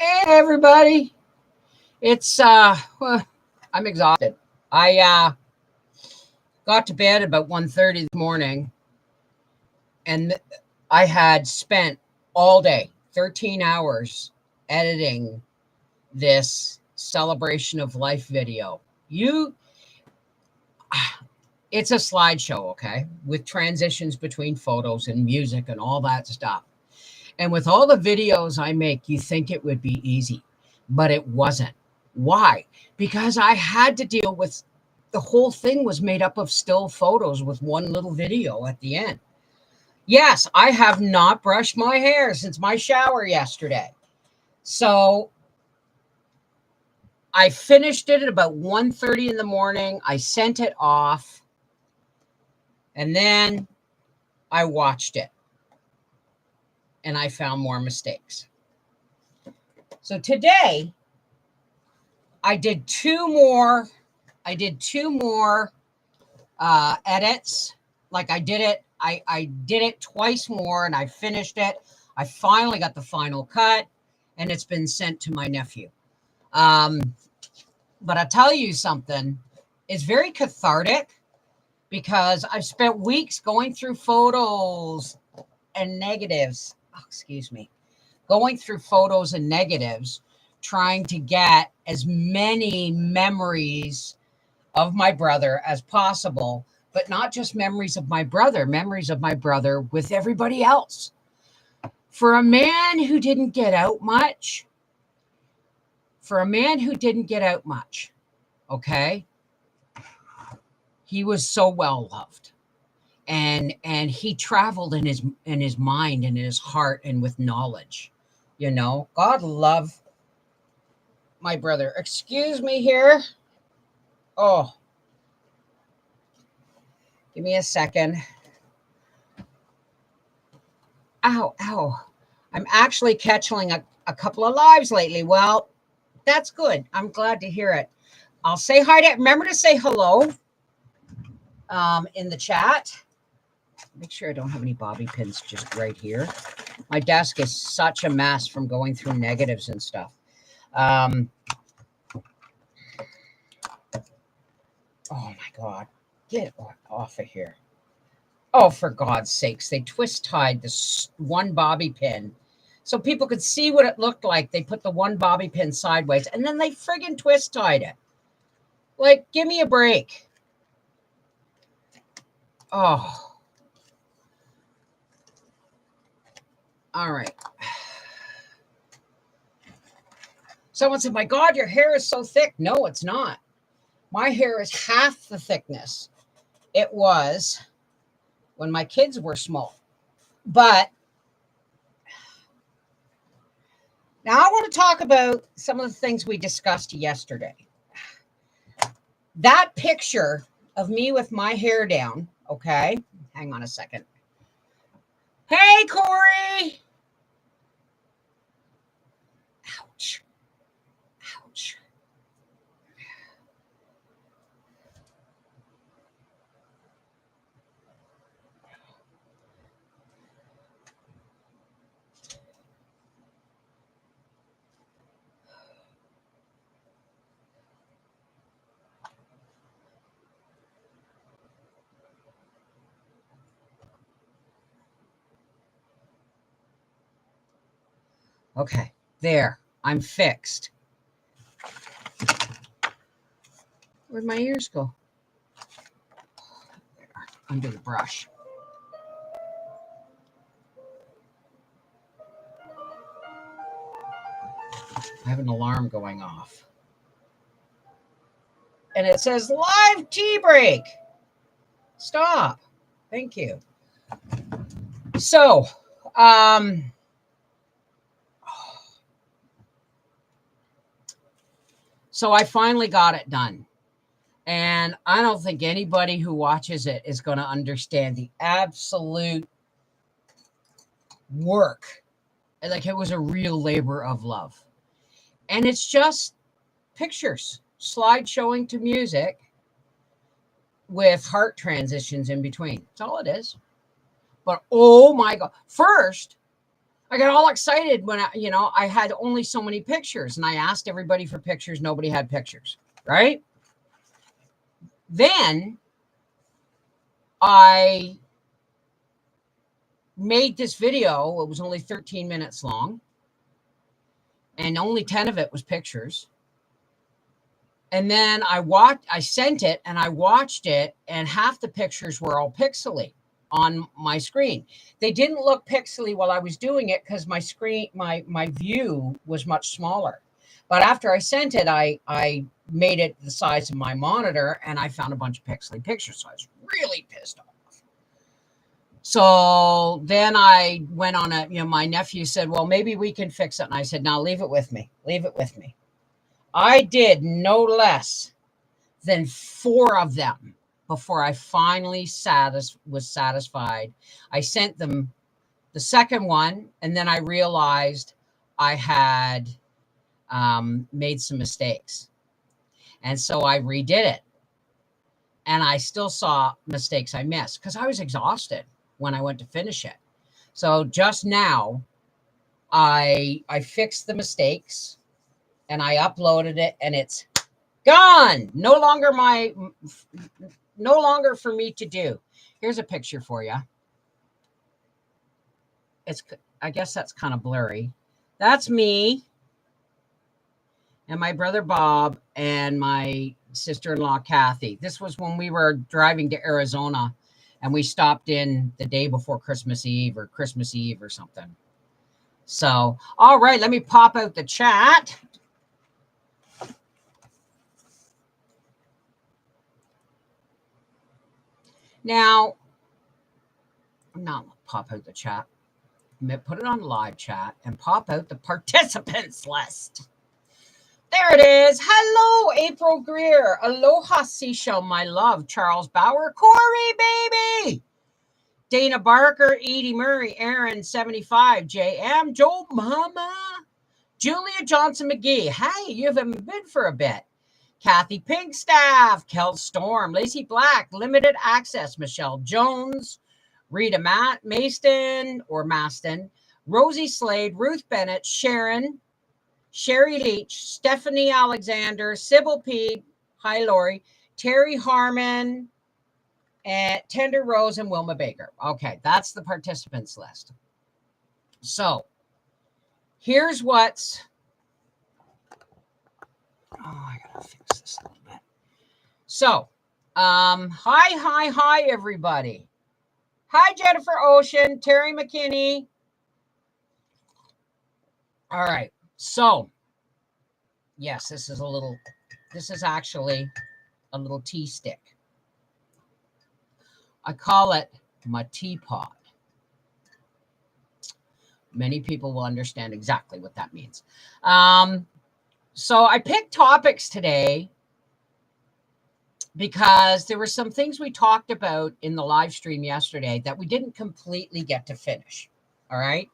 Hey everybody. It's well, I'm exhausted. I got to bed about 1:30 this morning, and I had spent all day, 13 hours, editing this celebration of life video. You It's a slideshow, okay, with transitions between photos and music and all that stuff. And with all the videos I make, you think it would be easy, but it wasn't. Why? Because I had to deal with the whole thing was made up of still photos with one little video at the end. Yes, I have not brushed my hair since my shower yesterday. So I finished it at about 1:30 in the morning. I sent it off, and then I watched it and I found more mistakes. So today I did two more edits. Like I did it twice more and I finished it. I finally got the final cut and it's been sent to my nephew. But I'll tell you something, it's very cathartic because I've spent weeks going through photos and negatives. Oh, excuse me. Going through photos and negatives, trying to get as many memories of my brother as possible, but not just memories of my brother with everybody else. For a man who didn't get out much, okay, he was so well loved. And he traveled in his mind and in his heart and with knowledge. You know, God love my brother. Excuse me here. Oh, give me a second. Ow, ow. I'm actually catching a couple of lives lately. Well, that's good. I'm glad to hear it. I'll say hi to, remember to say hello in the chat. Make sure I don't have any bobby pins just right here. My desk is such a mess from going through negatives and stuff. Oh my God, get off of here. Oh, for God's sakes, they twist tied this one bobby pin so people could see what it looked like. They put the one bobby pin sideways and then they friggin' twist tied it. Like, give me a break. Oh. All right. Someone said, my God, your hair is so thick. No, it's not. My hair is half the thickness it was when my kids were small. But now I want to talk about some of the things we discussed yesterday. That picture of me with my hair down, okay? Hang on a second. Hey, Corey. Ouch. Ouch. Okay, there. I'm fixed. Where'd my ears go? There, under the brush. I have an alarm going off. And it says live tea break. Stop. Thank you. So, so I finally got it done. And I don't think anybody who watches it is going to understand the absolute work. Like, it was a real labor of love. And it's just pictures, slide showing to music with heart transitions in between. That's all it is. But oh my God. First, I got all excited when I had only so many pictures, and I asked everybody for pictures. Nobody had pictures, right? Then I made this video. It was only 13 minutes long, and only 10 of it was pictures. And then I sent it and I watched it, and half the pictures were all pixely on my screen. They didn't look pixely while I was doing it because my screen, my view was much smaller. But after I sent it, I made it the size of my monitor, and I found a bunch of pixely pictures. So I was really pissed off. So then I went on my nephew said, well, maybe we can fix it. And I said, no, leave it with me. Leave it with me. I did no less than 4 of them before I finally was satisfied. I sent them the second one, and then I realized I had made some mistakes. And so I redid it. And I still saw mistakes I missed because I was exhausted when I went to finish it. So just now, I fixed the mistakes, and I uploaded it, and it's gone. No longer for me to do. Here's a picture for you. I guess that's kind of blurry. That's me and my brother Bob and my sister-in-law Kathy. This was when we were driving to Arizona, and we stopped in the day before Christmas Eve or something. So, all right, let me pop out the chat. Now, pop out the chat. Put it on live chat and pop out the participants list. There it is. Hello, April Greer. Aloha, Seashell, my love. Charles Bauer. Corey, baby. Dana Barker. Edie Murray. Aaron, 75. JM. Joe Mama. Julia Johnson McGee. Hey, you haven't been for a bit. Kathy Pinkstaff. Kel Storm. Lacey Black. Limited Access. Michelle Jones. Rita Maston. Rosie Slade. Ruth Bennett. Sharon. Sherry Leach, Stephanie Alexander, Sybil P. Hi, Lori, Terry Harmon, and Tender Rose, and Wilma Baker. Okay, that's the participants list. So here's what's. Oh, I gotta fix this a little bit. So, hi, everybody. Hi, Jennifer Ocean, Terry McKinney. All right. So, yes, this is actually a little tea stick. I call it my teapot. Many people will understand exactly what that means. So I picked topics today because there were some things we talked about in the live stream yesterday that we didn't completely get to finish. All right.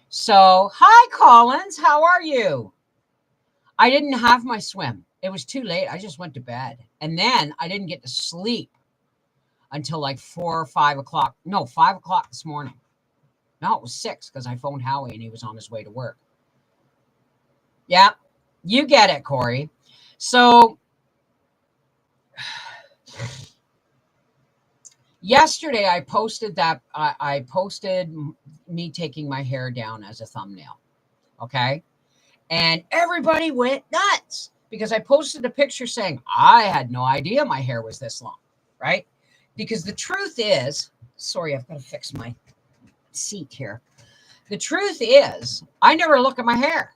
So, hi, Collins. How are you? I didn't have my swim. It was too late. I just went to bed. And then I didn't get to sleep until like 4 or 5 o'clock. No, 5 o'clock this morning. No, it was 6 because I phoned Howie and he was on his way to work. Yeah, you get it, Corey. So, yesterday I posted that. I posted me taking my hair down as a thumbnail. Okay. And everybody went nuts because I posted a picture saying I had no idea my hair was this long, right? Because the truth is, sorry, I've got to fix my seat here. The truth is, I never look at my hair.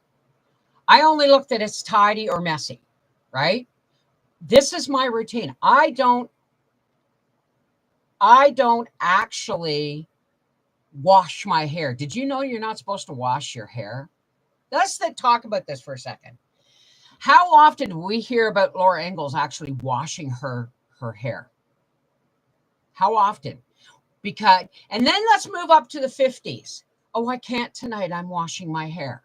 I only looked at it's tidy or messy, right? This is my routine. I don't actually wash my hair. Did you know you're not supposed to wash your hair? Let's talk about this for a second. How often do we hear about Laura Ingalls actually washing her hair? How often? And then let's move up to the 50s. Oh, I can't tonight. I'm washing my hair.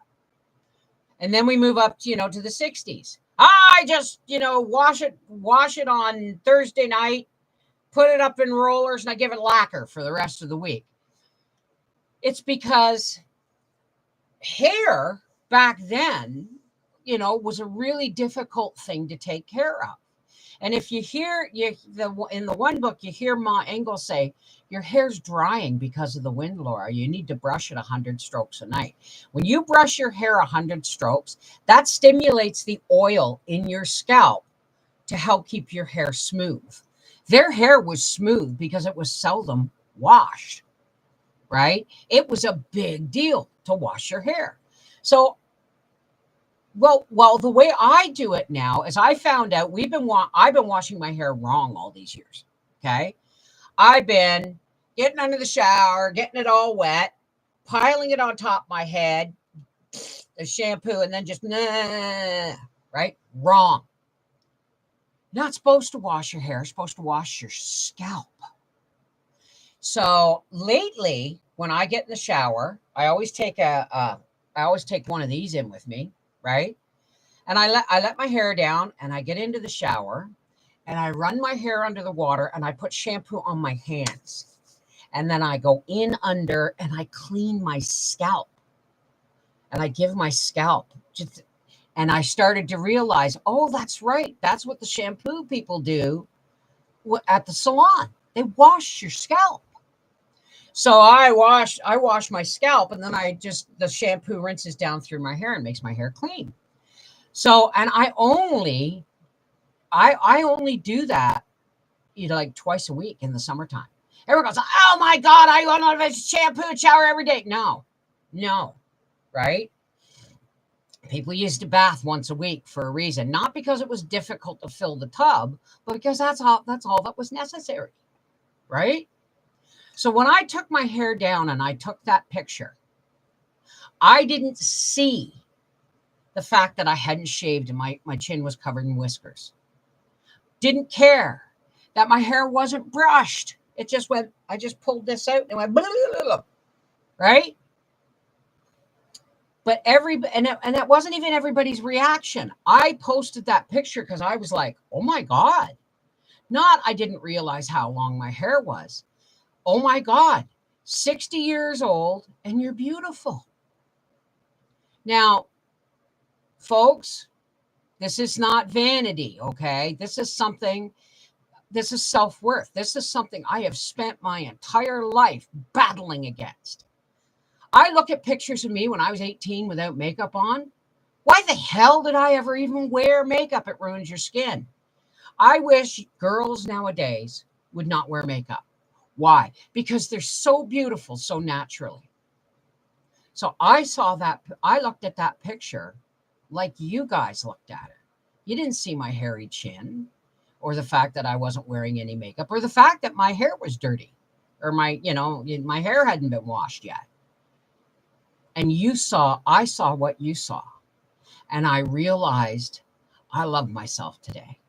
And then we move up, to the 60s. I just, wash it on Thursday night, put it up in rollers, and I give it lacquer for the rest of the week. It's because hair back then, you know, was a really difficult thing to take care of. And if you hear in the one book, you hear Ma Engel say, your hair's drying because of the wind, Laura. You need to brush it 100 strokes a night. When you brush your hair 100 strokes, that stimulates the oil in your scalp to help keep your hair smooth. Their hair was smooth because it was seldom washed, right? It was a big deal to wash your hair. So, well, the way I do it now is I found out I've been washing my hair wrong all these years. Okay. I've been getting under the shower, getting it all wet, piling it on top of my head, the shampoo, and then just right? Wrong. Not supposed to wash your hair, supposed to wash your scalp. So lately, when I get in the shower, I always take one of these in with me, right? And I let my hair down and I get into the shower and I run my hair under the water and I put shampoo on my hands. And then I go in under and I clean my scalp. And I give my scalp just, and I started to realize, oh, that's right. That's what the shampoo people do at the salon. They wash your scalp. So I wash my scalp and then the shampoo rinses down through my hair and makes my hair clean. So, and I only do that, you know, like twice a week in the summertime. Everyone goes, oh my God, I want to shampoo and shower every day. No, right? People used to bath once a week for a reason, not because it was difficult to fill the tub, but because that's all that was necessary, right? So when I took my hair down and I took that picture, I didn't see the fact that I hadn't shaved and my chin was covered in whiskers. Didn't care that my hair wasn't brushed. It just went, I just pulled this out and went, blah, blah, blah, right? But and that wasn't even everybody's reaction. I posted that picture because I was like, oh my God. Not I didn't realize how long my hair was. Oh my God, 60 years old and you're beautiful. Now, folks, this is not vanity, okay? This is self-worth. This is something I have spent my entire life battling against. I look at pictures of me when I was 18 without makeup on. Why the hell did I ever even wear makeup? It ruins your skin. I wish girls nowadays would not wear makeup. Why? Because they're so beautiful, so naturally. So I looked at that picture like you guys looked at it. You didn't see my hairy chin or the fact that I wasn't wearing any makeup or the fact that my hair was dirty or my hair hadn't been washed yet. And I saw what you saw. And I realized I love myself today.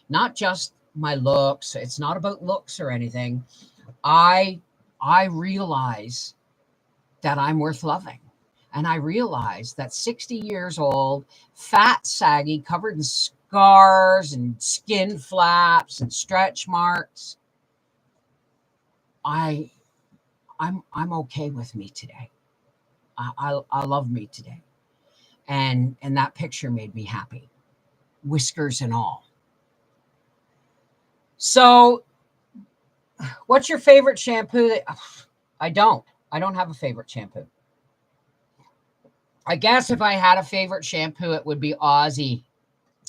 Not just my looks. It's not about looks or anything. I realize that I'm worth loving. And I realize that 60 years old, fat, saggy, covered in scars and skin flaps and stretch marks, I'm okay with me today. I love me today. And that picture made me happy. Whiskers and all. So what's your favorite shampoo? I don't have a favorite shampoo. I guess if I had a favorite shampoo, it would be Aussie,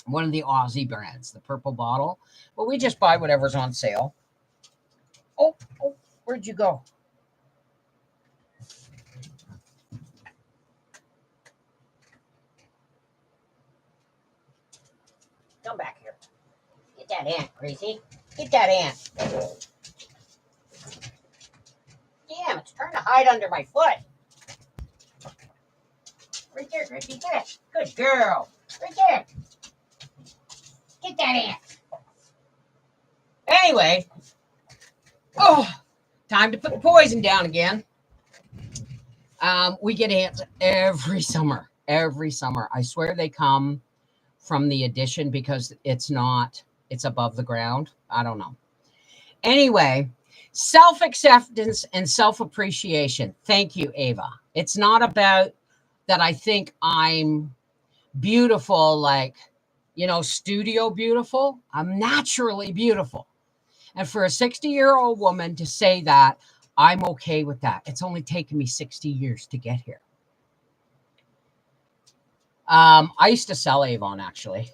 one of the Aussie brands, the purple bottle. But we just buy whatever's on sale. Oh, where'd you go? Come back here. Get that ant, Gracie. Get that ant. Damn, it's trying to hide under my foot. Right there, Gracie. Get it. Good girl. Right there. Get that ant. Anyway. Oh, time to put the poison down again. We get ants every summer. Every summer. I swear they come from the addition because it's above the ground. I don't know. Anyway, self-acceptance and self-appreciation. Thank you, Ava. It's not about that I think I'm beautiful, like, studio beautiful. I'm naturally beautiful. And for a 60-year-old woman to say that, I'm okay with that. It's only taken me 60 years to get here. I used to sell Avon, actually.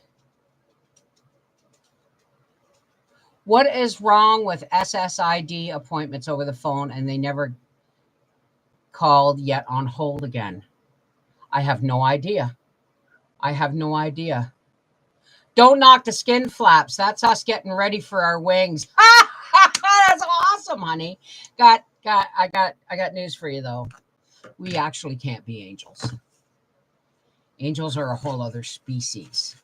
What is wrong with SSID appointments over the phone and they never called yet on hold again? I have no idea. I have no idea. Don't knock the skin flaps. That's us getting ready for our wings. That's awesome, honey. I got news for you though. We actually can't be angels. Angels are a whole other species.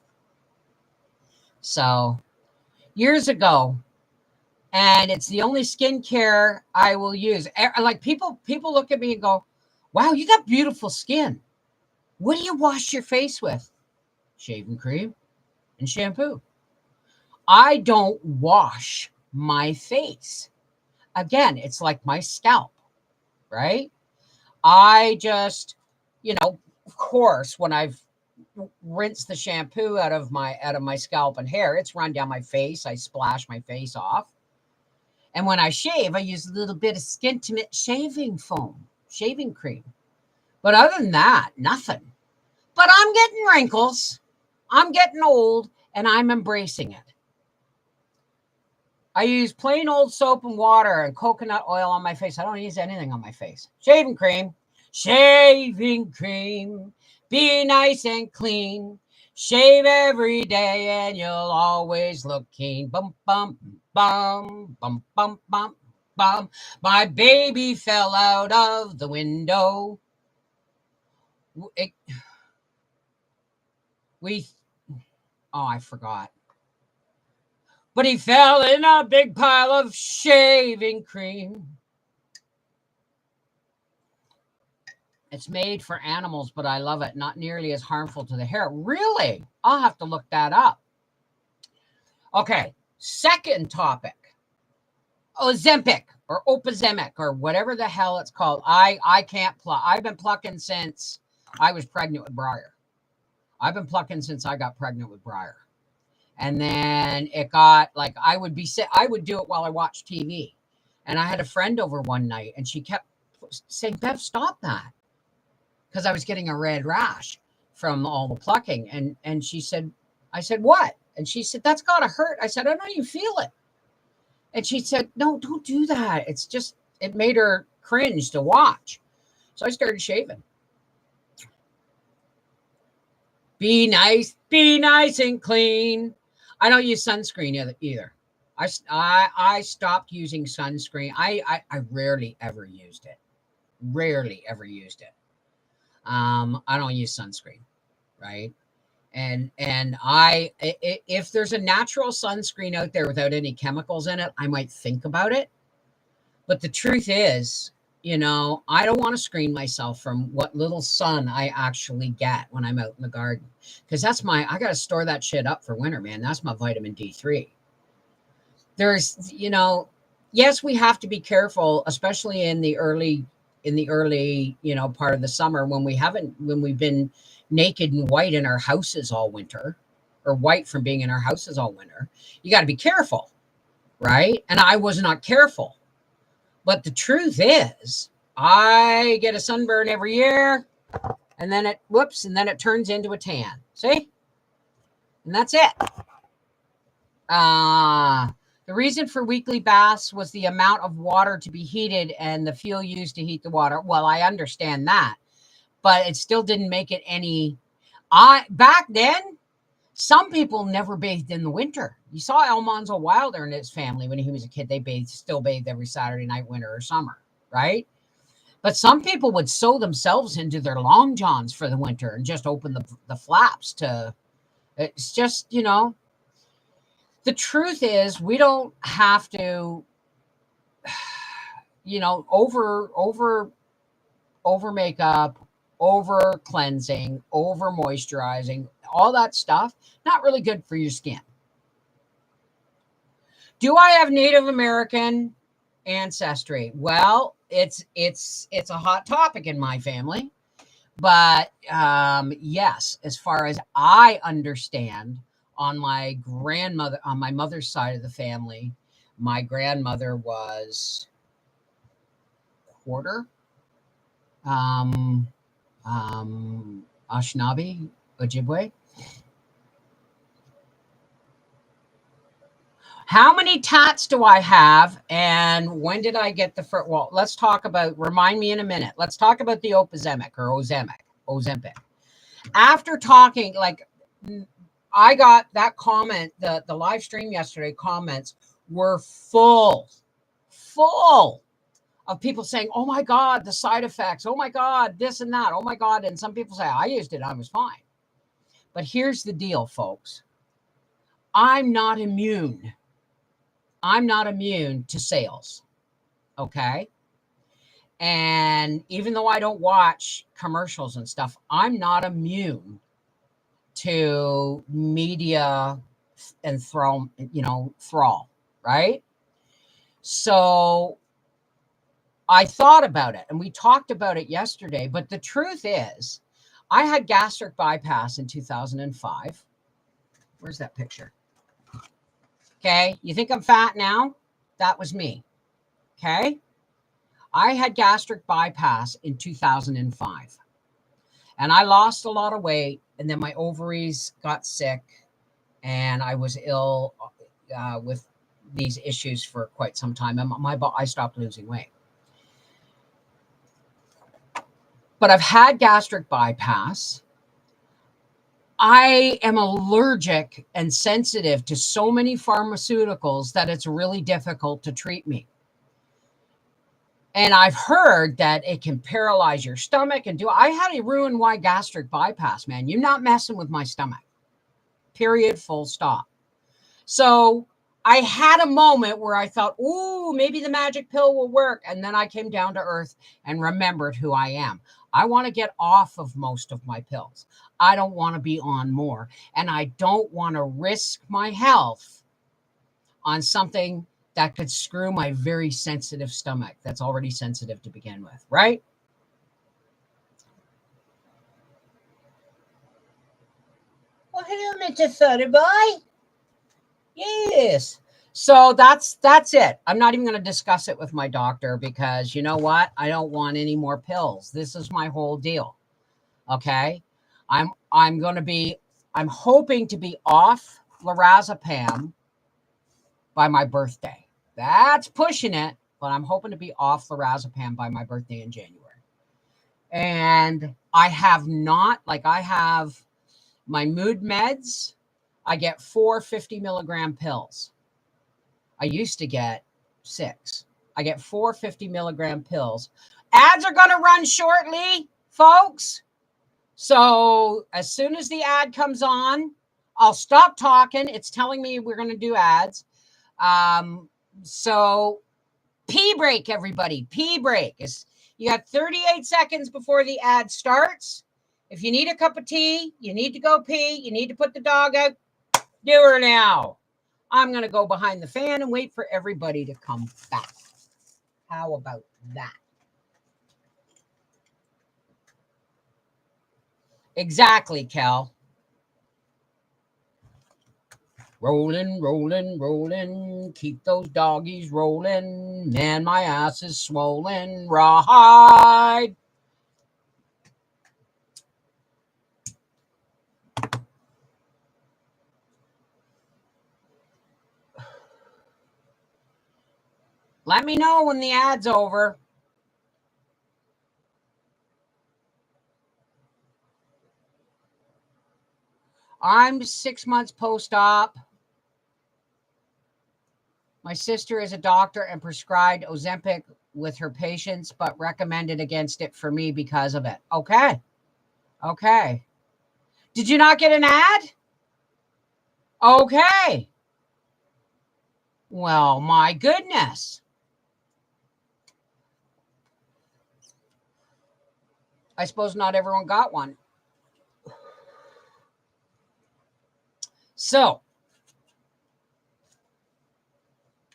So, years ago, and it's the only skincare I will use. Like people look at me and go, "Wow, you got beautiful skin. What do you wash your face with?" Shaving cream and shampoo. I don't wash my face. Again, it's like my scalp, right? I just, of course, when I've rinsed the shampoo out of my scalp and hair, it's run down my face. I splash my face off. And when I shave, I use a little bit of Skintimate shaving foam, shaving cream. But other than that, nothing. But I'm getting wrinkles. I'm getting old, and I'm embracing it. I use plain old soap and water and coconut oil on my face. I don't use anything on my face. Shaving cream. Shaving cream. Be nice and clean. Shave every day and you'll always look keen. Bum, bum, bum, bum, bum, bum, bum. My baby fell out of the window. I forgot. But he fell in a big pile of shaving cream. It's made for animals, but I love it. Not nearly as harmful to the hair. Really? I'll have to look that up. Okay, second topic. Ozempic or Opizemic or whatever the hell it's called. I can't pluck. I've been plucking since I was pregnant with Briar. I've been plucking since I got pregnant with Briar. And then it got like I would do it while I watched TV. And I had a friend over one night and she kept saying, "Bev, stop that." Because I was getting a red rash from all the plucking. And she said, I said, "What?" And she said, "That's gotta hurt." I said, "I know you feel it." And she said, "No, don't do that. It's just," it made her cringe to watch. So I started shaving. Be nice and clean. I don't use sunscreen either. I stopped using sunscreen. I rarely ever used it. Rarely ever used it. I don't use sunscreen, right? And if there's a natural sunscreen out there without any chemicals in it, I might think about it. But the truth is, I don't want to screen myself from what little sun I actually get when I'm out in the garden. Because I got to store that shit up for winter, man. That's my vitamin D3. There's, yes, we have to be careful, especially in the early, part of the summer when we've been naked and white in our houses all winter, or white from being in our houses all winter. You got to be careful, right? And I was not careful. But the truth is, I get a sunburn every year, and then it turns into a tan. See? And that's it. The reason for weekly baths was the amount of water to be heated and the fuel used to heat the water. Well, I understand that, but it still didn't make it any. Back then, some people never bathed in the winter. You saw Almanzo Wilder and his family when he was a kid. They still bathed every Saturday night, winter or summer, right? But some people would sew themselves into their long johns for the winter and just open the flaps to. It's just, the truth is we don't have to, over makeup, over cleansing, over moisturizing, all that stuff, not really good for your skin. Do I have Native American ancestry? Well, it's a hot topic in my family. But yes, as far as I understand, on my mother's side of the family, my grandmother was quarter um, Ashnabi, Ojibwe. How many tats do I have? And when did I get the first? Well, let's talk about, remind me in a minute. Let's talk about the Opizemic or Ozempic. After talking, like, I got that comment, the live stream yesterday comments were full of people saying, oh my God, the side effects. Oh my God, this and that. Oh my God. And some people say, I used it, I was fine. But here's the deal, folks. I'm not immune. I'm not immune to sales. Okay. And even though I don't watch commercials and stuff, I'm not immune to media and thrall, right? So I thought about it and we talked about it yesterday, but the truth is I had gastric bypass in 2005. Where's that picture? Okay. You think I'm fat now? That was me. Okay. I had gastric bypass in 2005 and I lost a lot of weight, and then my ovaries got sick and I was ill with these issues for quite some time. And I stopped losing weight. But I've had gastric bypass. I am allergic and sensitive to so many pharmaceuticals that it's really difficult to treat me. And I've heard that it can paralyze your stomach and I had a Roux-en-Y gastric bypass, man. You're not messing with my stomach. Period, full stop. So I had a moment where I thought, ooh, maybe the magic pill will work. And then I came down to earth and remembered who I am. I want to get off of most of my pills. I don't want to be on more. And I don't want to risk my health on something that could screw my very sensitive stomach that's already sensitive to begin with, right? Well, hello, Mr. Funny Boy. Yes. So that's it. I'm not even going to discuss it with my doctor because you know what? I don't want any more pills. This is my whole deal. Okay? I'm hoping to be off lorazepam by my birthday. That's pushing it, but I'm hoping to be off lorazepam by my birthday in January. And I have my mood meds. I get 4 50-milligram pills. I used to get 6. I get 4 50-milligram pills. Ads are going to run shortly, folks. So as soon as the ad comes on, I'll stop talking. It's telling me we're going to do ads. So pee break, everybody. Pee break. You got 38 seconds before the ad starts. If you need a cup of tea, you need to go pee, you need to put the dog out, do her now. I'm going to go behind the fan and wait for everybody to come back. How about that? Exactly, Cal. Rolling, rolling, rolling. Keep those doggies rolling. Man, my ass is swollen. Rawhide. Let me know when the ad's over. I'm 6 months post-op. My sister is a doctor and prescribed Ozempic with her patients, but recommended against it for me because of it. Okay. Okay. Did you not get an ad? Okay. Well, my goodness. I suppose not everyone got one. So,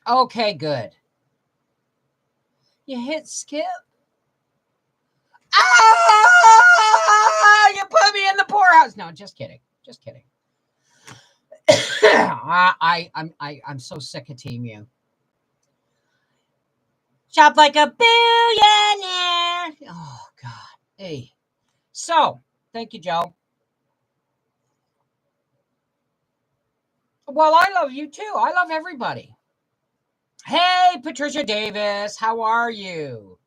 okay, good. You hit skip. Ah! you put me in the poorhouse. No, just kidding. Just kidding. I'm so sick of Team U. Shop like a billionaire. Oh God. Hey. So, thank you, Joe. Well, I love you too. I love everybody. Hey, Patricia Davis, how are you?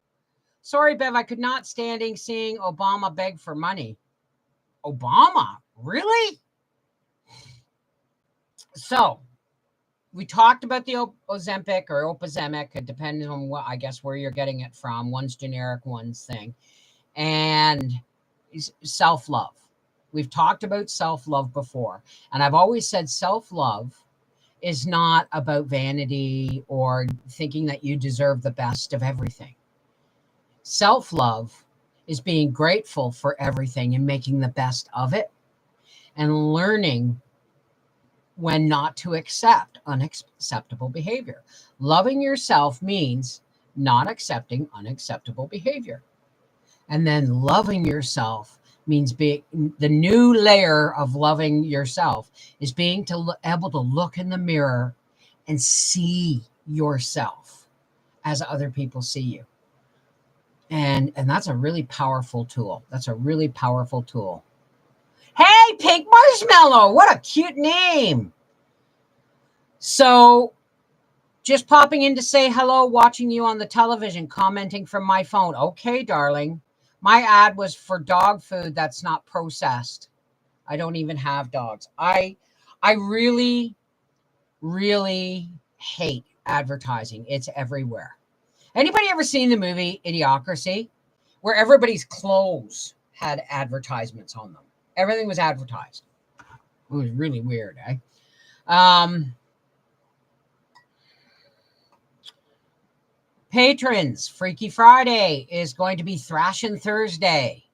Sorry, Bev, I could not standing seeing Obama beg for money. Obama? Really? So, we talked about the Ozempic or Opizemic. It depends on what, I guess, where you're getting it from. One's generic, one's thing. And self-love. We've talked about self-love before. And I've always said self-love is not about vanity or thinking that you deserve the best of everything. Self-love is being grateful for everything and making the best of it and learning when not to accept unacceptable behavior. Loving yourself means not accepting unacceptable behavior. And then loving yourself means being the new layer of loving yourself is being able to look in the mirror and see yourself as other people see you. And that's a really powerful tool. That's a really powerful tool. Hey, Pink Marshmallow, what a cute name. So just popping in to say hello, watching you on the television, commenting from my phone. Okay, darling. My ad was for dog food that's not processed. I don't even have dogs. I really, really hate advertising. It's everywhere. Anybody ever seen the movie Idiocracy, where everybody's clothes had advertisements on them? Everything was advertised. It was really weird, eh? Patrons, Freaky Friday is going to be Thrashing Thursday.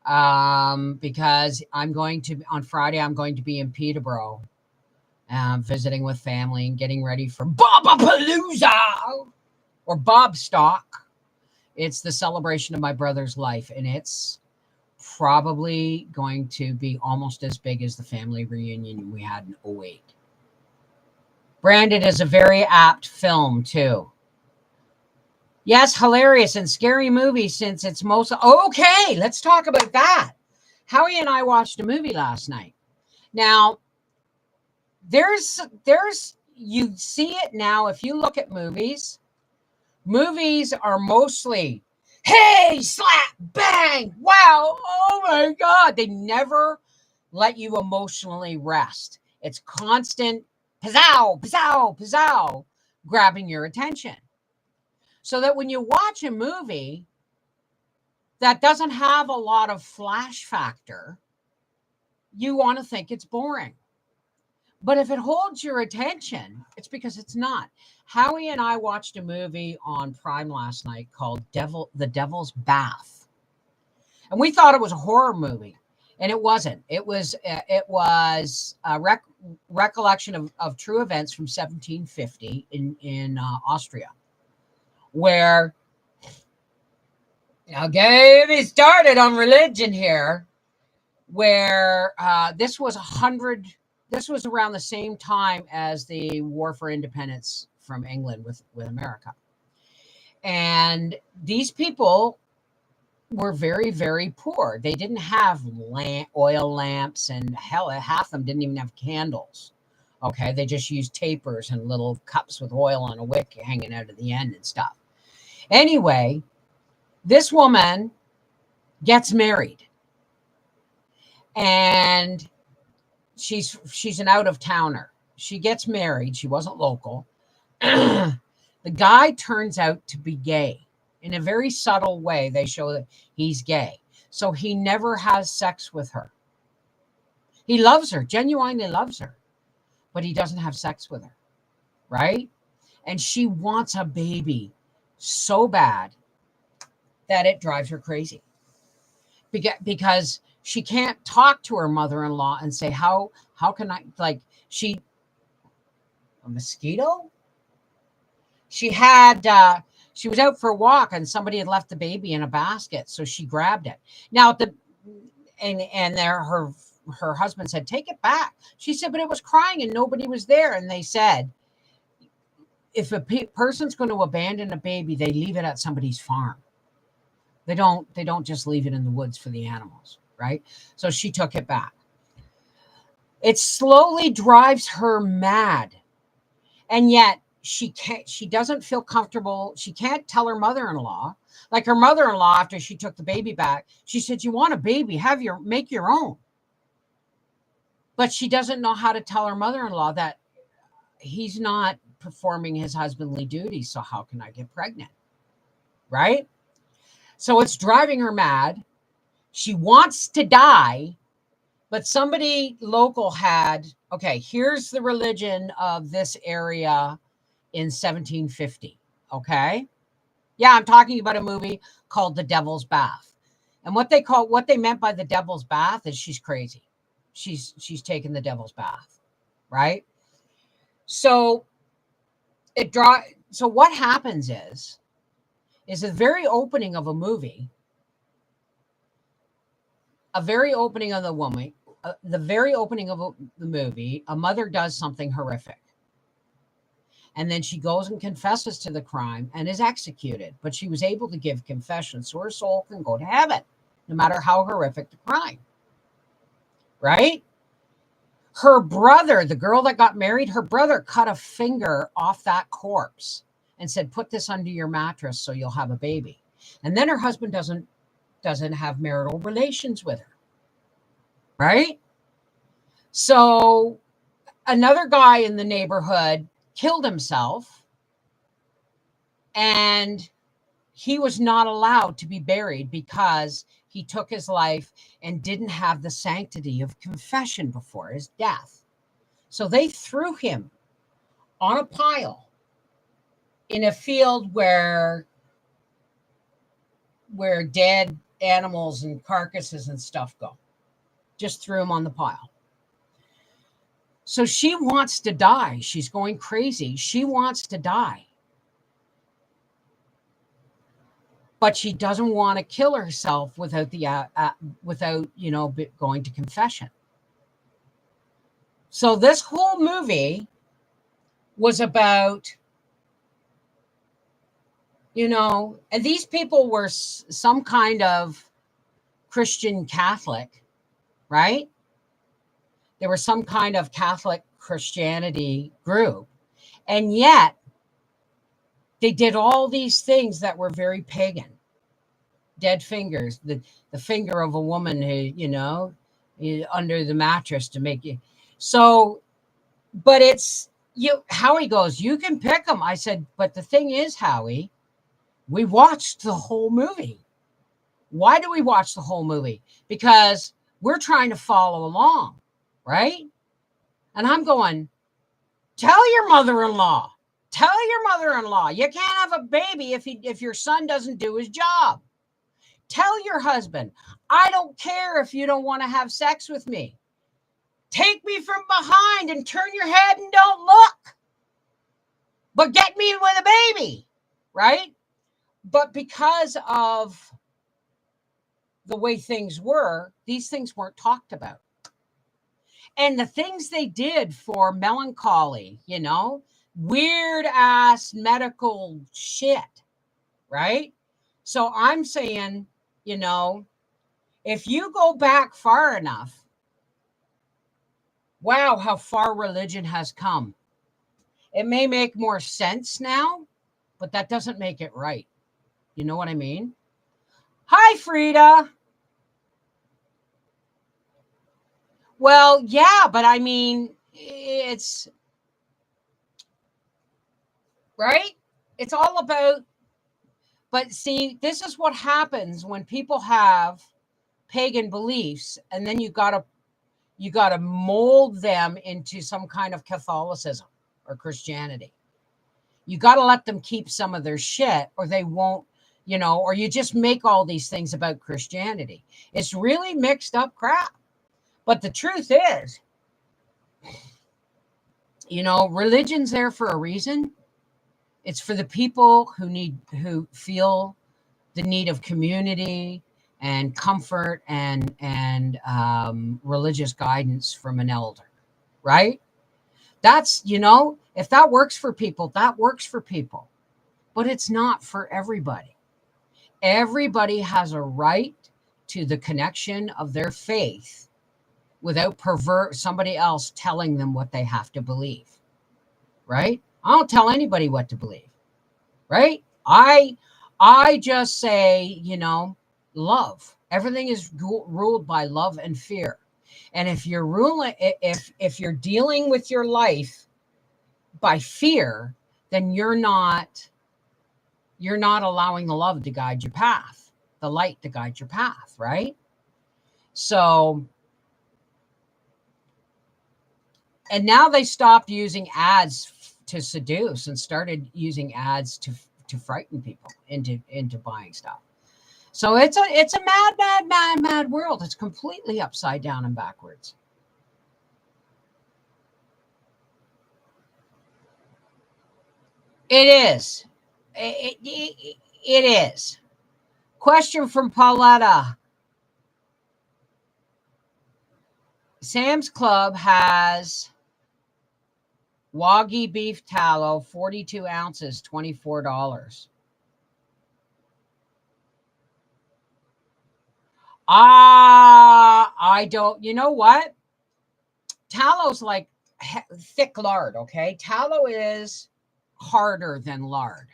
Because on Friday, I'm going to be in Peterborough, visiting with family and getting ready for Bobapalooza or Bobstock. It's the celebration of my brother's life, and it's probably going to be almost as big as the family reunion we had in 2008. Branded is a very apt film, too. Yes, hilarious and scary movie since it's most... Okay, let's talk about that. Howie and I watched a movie last night. Now, there's you see it now. If you look at movies are mostly, hey, slap, bang, wow, oh my God. They never let you emotionally rest. It's constant pizzow, pizzow, pizzow, grabbing your attention. So that when you watch a movie that doesn't have a lot of flash factor, you want to think it's boring. But if it holds your attention, it's because it's not. Howie and I watched a movie on Prime last night called The Devil's Bath. And we thought it was a horror movie. And it wasn't. It was a recollection of true events from 1750 in Austria. Where, now get me started on religion here, where this was around the same time as the War for Independence from England with America. And these people were very, very poor. They didn't have oil lamps, and hell, half of them didn't even have candles. Okay, they just used tapers and little cups with oil on a wick hanging out of the end and stuff. Anyway, this woman gets married, and she's an out-of-towner. She gets married. She wasn't local. The guy turns out to be gay. In a very subtle way, they show that he's gay. So he never has sex with her. He loves her, genuinely loves her, but he doesn't have sex with her, right? And she wants a baby so bad that it drives her crazy. Because she can't talk to her mother-in-law and say, how can I, like, a mosquito? She was out for a walk and somebody had left the baby in a basket. So she grabbed it. Now, and her husband said, take it back. She said, but it was crying and nobody was there. And they said, if a person's going to abandon a baby, they leave it at somebody's farm. They don't just leave it in the woods for the animals, right? So she took it back. It slowly drives her mad. And yet she doesn't feel comfortable. She can't tell her mother-in-law. Like her mother-in-law, after she took the baby back, she said, you want a baby, make your own. But she doesn't know how to tell her mother-in-law that he's not performing his husbandly duties. So how can I get pregnant? Right? So it's driving her mad. She wants to die, but somebody local had, okay, here's the religion of this area in 1750. Okay. Yeah, I'm talking about a movie called The Devil's Bath. And what they meant by the devil's bath is she's crazy. She's taken the devil's bath, right? So so what happens is the very opening of a movie, the very opening of the movie, a mother does something horrific. And then she goes and confesses to the crime and is executed. But she was able to give confession, so her soul can go to heaven, no matter how horrific the crime. Right? Her brother, the girl that got married, her brother cut a finger off that corpse and said, put this under your mattress so you'll have a baby. And then her husband doesn't have marital relations with her. Right? So another guy in the neighborhood killed himself, and he was not allowed to be buried because he took his life and didn't have the sanctity of confession before his death. So they threw him on a pile in a field where dead animals and carcasses and stuff go. Just threw him on the pile. So she wants to die. She's going crazy. She wants to die. But she doesn't want to kill herself without going to confession. So this whole movie was about, and these people were some kind of Christian Catholic, right? They were some kind of Catholic Christianity group. And yet they did all these things that were very pagan. Dead fingers, the finger of a woman who, under the mattress to make you. So, but Howie goes, you can pick them. I said, but the thing is, Howie, we watched the whole movie. Why do we watch the whole movie? Because we're trying to follow along, right? And I'm going, tell your mother-in-law. Tell your mother-in-law you can't have a baby if your son doesn't do his job. Tell your husband, I don't care if you don't want to have sex with me. Take me from behind and turn your head and don't look. But get me with a baby, right? But because of the way things were, these things weren't talked about. And the things they did for melancholy, weird ass medical shit, right? So I'm saying, if you go back far enough, wow, how far religion has come. It may make more sense now, but that doesn't make it right. You know what I mean? Hi, Frida. Well, yeah, but I mean, it's right. It's all about, but see, this is what happens when people have pagan beliefs, and then you gotta mold them into some kind of Catholicism or Christianity. You got to let them keep some of their shit, or they won't, or you just make all these things about Christianity. It's really mixed up crap. But the truth is, religion's there for a reason. It's for the people who feel the need of community and comfort and religious guidance from an elder, right? That's, if that works for people, that works for people, but it's not for everybody. Everybody has a right to the connection of their faith without somebody else telling them what they have to believe, right? I don't tell anybody what to believe, right? I just say, love. Everything is ruled by love and fear. And if you're dealing with your life by fear, then you're not allowing the love to guide your path, the light to guide your path, right? So, and now they stopped using ads to seduce and started using ads to frighten people into buying stuff. So it's a mad world. It's completely upside down and backwards. It is. It is. Question from Pauletta. Sam's Club has Wagyu beef tallow, 42 ounces, $24. I don't, you know what? Tallow's like thick lard, okay? Tallow is harder than lard.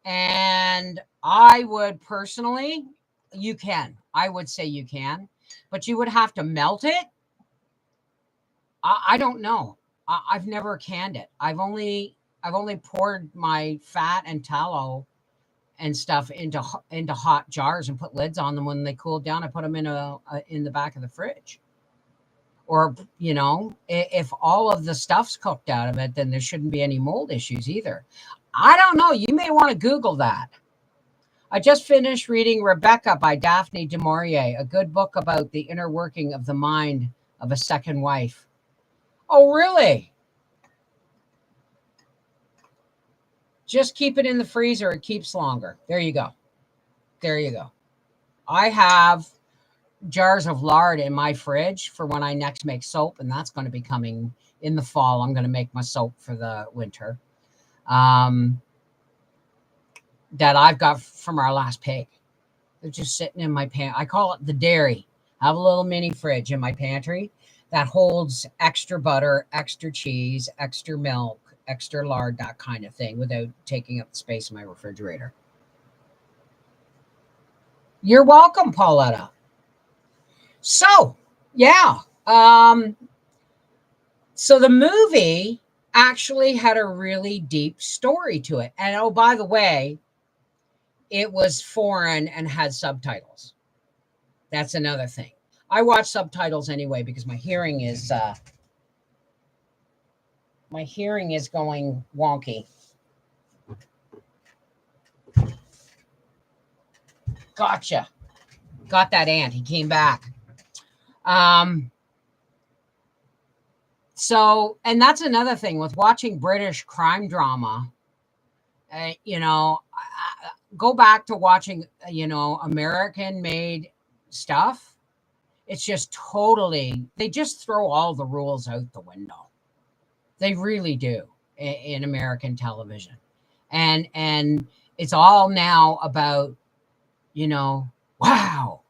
And I would personally, I would say you can, but you would have to melt it. I don't know. I've never canned it. I've only poured my fat and tallow and stuff into hot jars and put lids on them. When they cooled down, I put them in the back of the fridge. Or, if all of the stuff's cooked out of it, then there shouldn't be any mold issues either. I don't know. You may want to Google that. I just finished reading Rebecca by Daphne du Maurier, a good book about the inner working of the mind of a second wife. Oh, really? Just keep it in the freezer. It keeps longer. There you go. There you go. I have jars of lard in my fridge for when I next make soap, and that's going to be coming in the fall. I'm going to make my soap for the winter. That I've got from our last pig. They're just sitting in my I call it the dairy. I have a little mini fridge in my pantry that holds extra butter, extra cheese, extra milk, extra lard, that kind of thing, without taking up the space in my refrigerator. You're welcome, Pauletta. So, yeah. So the movie actually had a really deep story to it. And oh, by the way, it was foreign and had subtitles. That's another thing. I watch subtitles anyway because my hearing is going wonky. Gotcha. Got that ant. He came back. So, and that's another thing with watching British crime drama. Go back to watching, American-made stuff. It's just they just throw all the rules out the window. They really do in American television. And it's all now about, wow.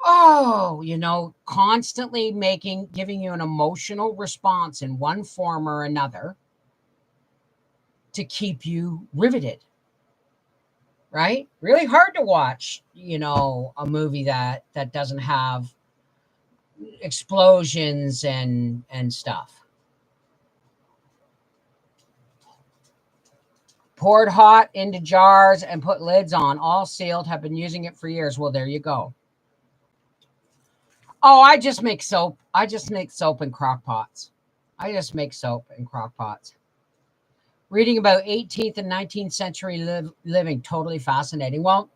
Oh, constantly giving you an emotional response in one form or another to keep you riveted. Right? Really hard to watch, a movie that doesn't have explosions and stuff. Poured hot into jars and put lids on, all sealed, have been using it for years. Well, there you go. Oh, I just make soap. I just make soap in crock pots. Reading about 18th and 19th century living, totally fascinating. Well,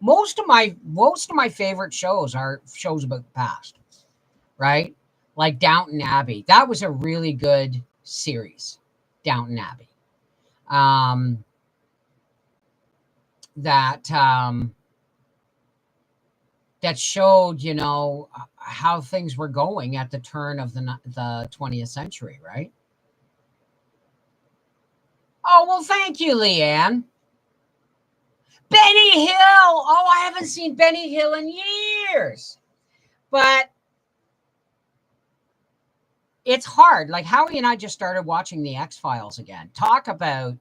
most of my favorite shows are shows about the past, right? Like Downton Abbey. That was a really good series, Downton Abbey. that showed, how things were going at the turn of the 20th century, right? Oh, well, thank you, Leanne. Benny Hill. Oh, I haven't seen Benny Hill in years. But it's hard. Like Howie and I just started watching the X-Files again. Talk about,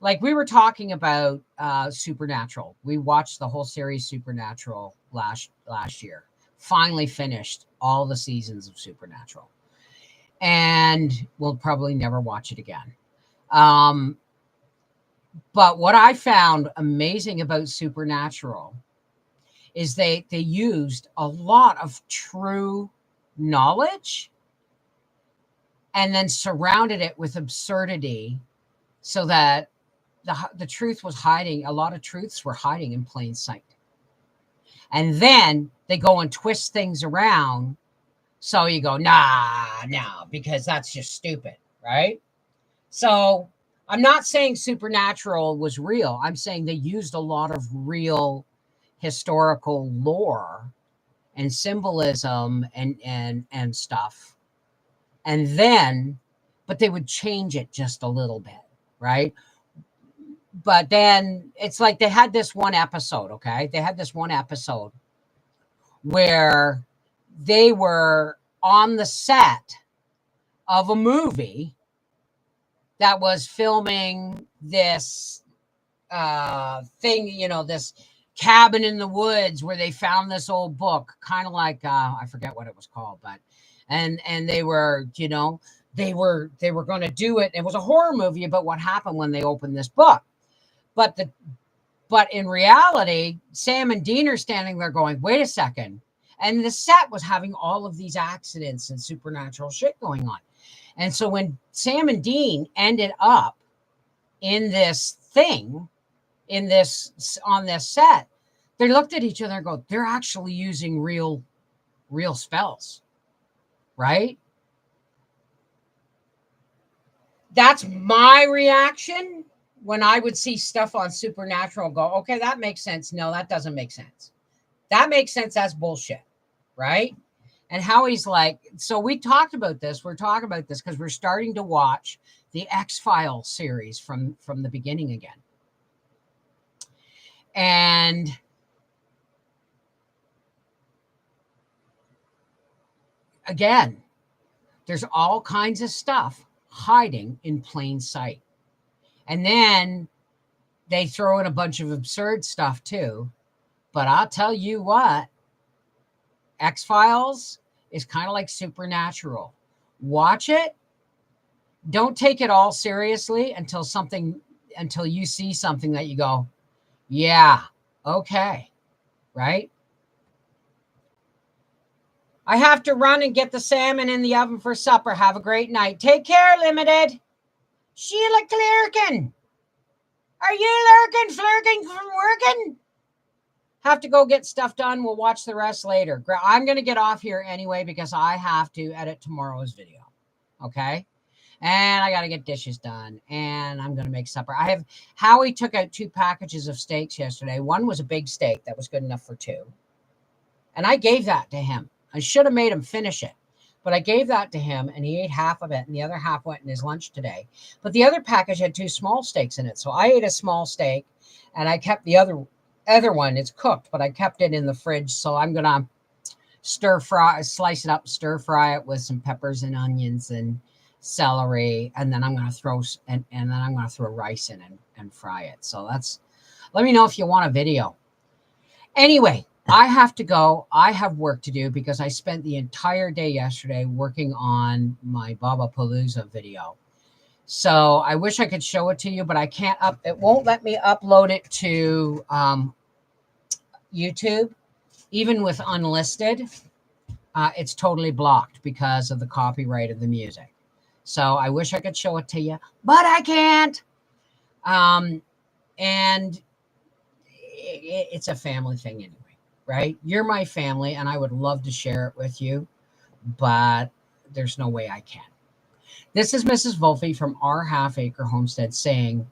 like we were talking about Supernatural. We watched the whole series Supernatural last year. Finally finished all the seasons of Supernatural. And we'll probably never watch it again. But what I found amazing about Supernatural is they used a lot of true knowledge and then surrounded it with absurdity so that the truth was hiding. A lot of truths were hiding in plain sight. And then they go and twist things around. So you go, nah, because that's just stupid, right? So I'm not saying Supernatural was real. I'm saying they used a lot of real historical lore and symbolism and stuff. And then, but they would change it just a little bit, right? But then it's like they had this one episode, okay? They had this one episode where they were on the set of a movie that was filming this thing, this cabin in the woods where they found this old book, kind of like I forget what it was called, but and they were, they were going to do it. It was a horror movie about what happened when they opened this book. But in reality, Sam and Dean are standing there going, wait a second. And the set was having all of these accidents and supernatural shit going on. And so when Sam and Dean ended up in this thing, on this set, they looked at each other and go, they're actually using real spells, right? That's my reaction when I would see stuff on Supernatural, go, okay, that makes sense. No, that doesn't make sense. That makes sense. That's bullshit, right? And Howie's like, so we talked about this. We're talking about this because we're starting to watch the X-Files series from the beginning again. And again, there's all kinds of stuff hiding in plain sight. And then they throw in a bunch of absurd stuff too. But I'll tell you what, X-Files is kind of like Supernatural. Watch it. Don't take it all seriously until you see something that you go, yeah, okay, right? I have to run and get the salmon in the oven for supper. Have a great night. Take care, Limited. Sheila Clerkin. Are you flirking from working? Have to go get stuff done. We'll watch the rest later. I'm going to get off here anyway because I have to edit tomorrow's video. Okay? And I got to get dishes done. And I'm going to make supper. Howie took out 2 packages of steaks yesterday. One was a big steak that was good enough for 2. And I gave that to him. I should have made him finish it. But I gave that to him, and he ate half of it, and the other half went in his lunch today. But the other package had 2 small steaks in it. So I ate a small steak, and I kept the other one. It's cooked, but I kept it in the fridge. So I'm going to slice it up, stir fry it with some peppers and onions and celery. And then I'm going to throw, and then I'm going to throw rice in and fry it. So let me know if you want a video. Anyway, I have to go. I have work to do because I spent the entire day yesterday working on my Babapalooza video. So I wish I could show it to you, but I can't it won't let me upload it to YouTube. Even with unlisted, it's totally blocked because of the copyright of the music. So I wish I could show it to you, but I can't. And it's a family thing anyway. Right? You're my family, and I would love to share it with you, but there's no way I can. This is Mrs. Volpe from Our Half Acre Homestead saying,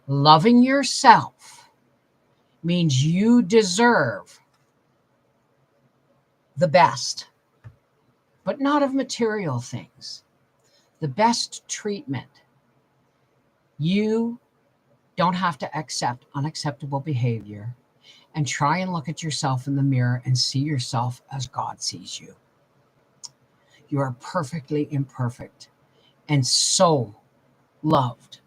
loving yourself means you deserve the best, but not of material things. The best treatment. You don't have to accept unacceptable behavior, and try and look at yourself in the mirror and see yourself as God sees you. You are perfectly imperfect and so loved.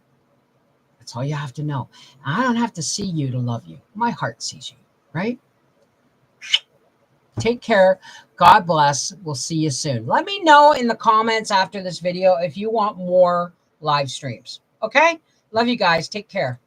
That's all you have to know. I don't have to see you to love you. My heart sees you, right? Take care. God bless. We'll see you soon. Let me know in the comments after this video if you want more live streams. Okay? Love you guys. Take care.